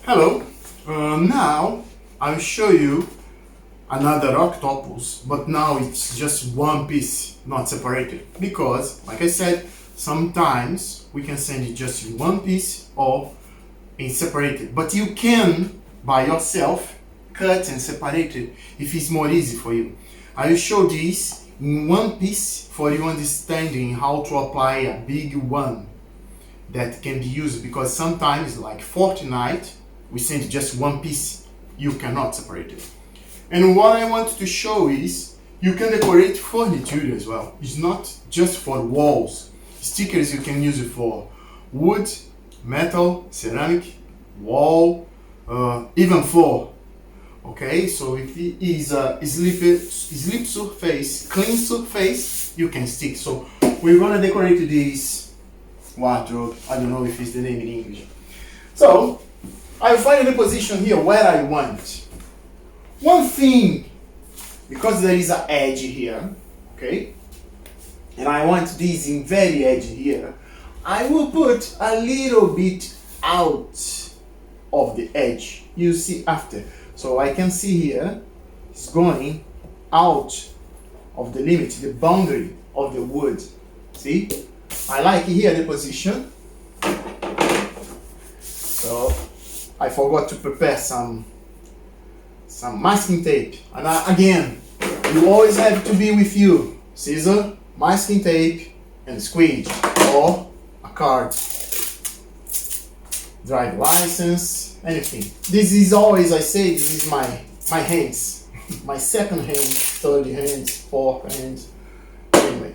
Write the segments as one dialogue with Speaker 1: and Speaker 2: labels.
Speaker 1: Hello, now I'll show you another octopus, but now it's just one piece, not separated. Because, like I said, sometimes we can send it just in one piece or in separated. But you can, by yourself, cut and separate it if it's more easy for you. I will show this in one piece for you understanding how to apply a big one that can be used, because sometimes, like Fortnite, we send just one piece, you cannot separate it. And what I want to show is you can decorate furniture as well. It's not just for walls. Stickers you can use it for wood, metal, ceramic, wall, even floor. Okay, so if it is a slip surface, clean surface, you can stick. So we're gonna decorate this wardrobe. I don't know if it's the name in English. So I find the position here where I want. One thing, because there is an edge here, okay, and I want this in very edge here, I will put a little bit out of the edge. You see after. So I can see here, it's going out of the limit, the boundary of the wood. See? I like here the position. So I forgot to prepare some masking tape. And again, you always have to be with you. Scissor, masking tape, and squeeze, or a card. Drive license, anything. This is always, I say, this is my hands. My second hand, third hand, fourth hand. Anyway.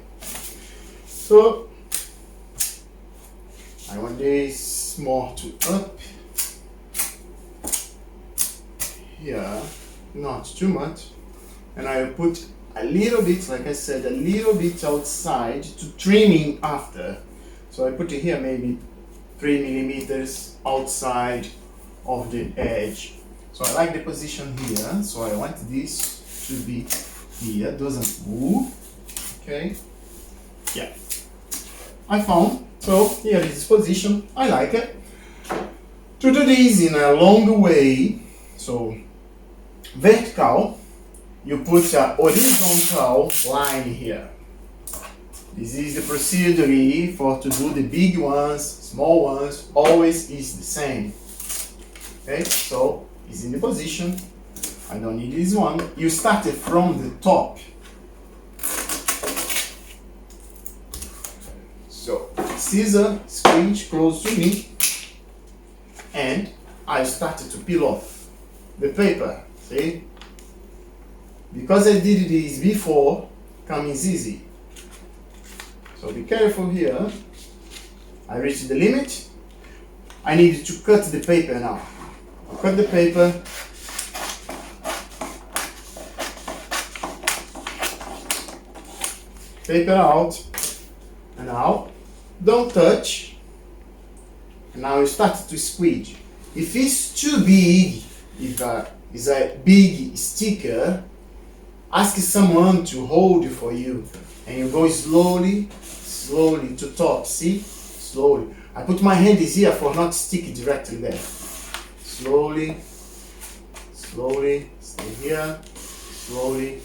Speaker 1: So I want this more to up. Here, not too much. And I will put a little bit, like I said, a little bit outside to trimming after. So I put it here maybe 3 millimeters outside of the edge. So I like the position here. So I want this to be here, doesn't move. Okay. Yeah. I found. So here is this position. I like it. To do this in a long way, so vertical, you put a horizontal line here. This is the procedure for to do the big ones, small ones, always is the same. Okay, so it's in the position. I don't need this one. You start it from the top. So scissor, squeeze close to me, and I started to peel off the paper. See? Because I did this before, comes easy. So be careful here. I reached the limit. I need to cut the paper now. Cut the paper. Paper out. And now, don't touch. And now you start to squeeze. If it's too big, if it's a big sticker, ask someone to hold it for you. And you go slowly to top. See? Slowly. I put my hand here for not stick directly there. Slowly. Stay here. Slowly.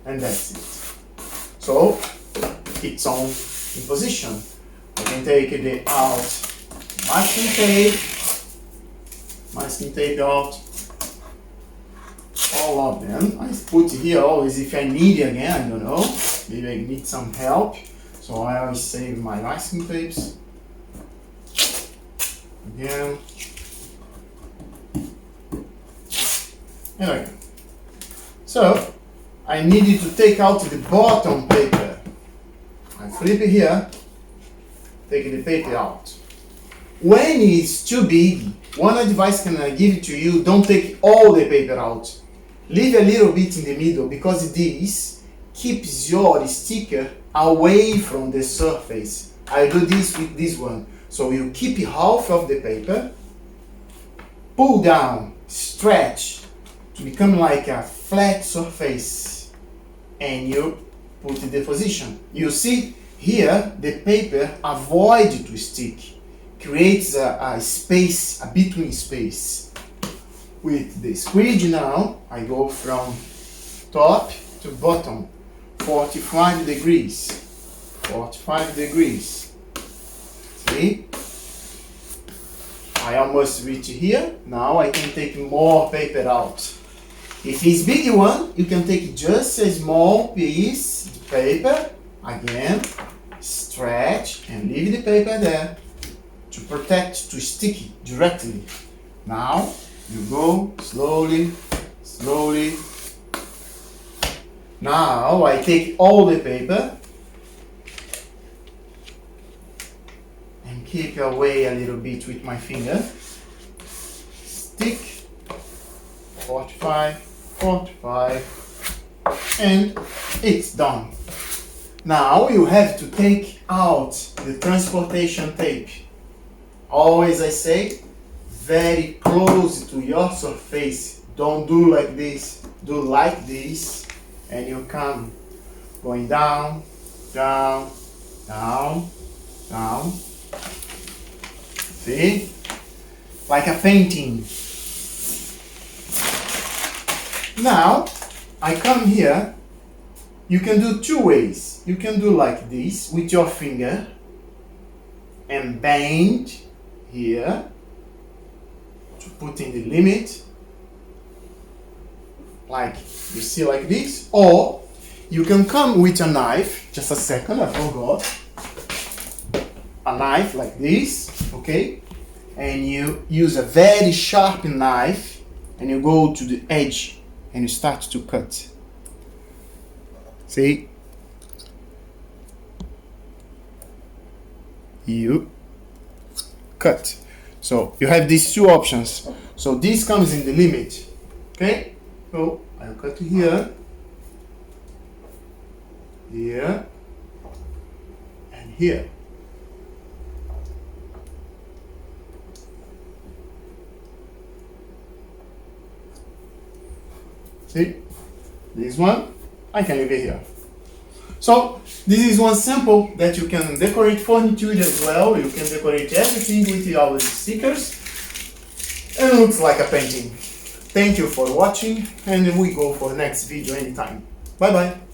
Speaker 1: And that's it. So it's on in position. I can take the out masking tape out, all of them. I put here always if I need it again, I don't know, maybe I need some help, so I always save my masking tapes again. Anyway, so I needed to take out the bottom paper. I flip it here, take the paper out. When it's too big, one advice can I give to you, don't take all the paper out. Leave a little bit in the middle, because this keeps your sticker away from the surface. I do this with this one. So you keep half of the paper, pull down, stretch to become like a flat surface, and you put the position. You see here the paper avoid to stick, creates a space, a between space. With the squeegee now, I go from top to bottom, 45 degrees, 45 degrees. See? I almost reach here. Now I can take more paper out. If it's big one, you can take just a small piece of paper, again, stretch and leave the paper there to protect, to stick it directly. Now you go slowly, slowly. Now I take all the paper and keep away a little bit with my finger. Stick, 45, 45, and it's done. Now you have to take out the transportation tape. Always I say, very close to your surface. Don't do like this, do like this, and you come going down, down, down, down. See? Like a painting. Now, I come here. You can do two ways. You can do like this with your finger and bend here to put in the limit, like you see like this, or you can come with a knife. Just a second, I forgot. A knife like this, okay? And you use a very sharp knife and you go to the edge and you start to cut. See? You cut. So you have these two options. So this comes in the limit. Okay? So I'll cut here, here, and here. See? This one, I can leave it here. So this is one sample that you can decorate furniture as well. You can decorate everything with our stickers. And it looks like a painting. Thank you for watching, and we go for the next video anytime. Bye bye.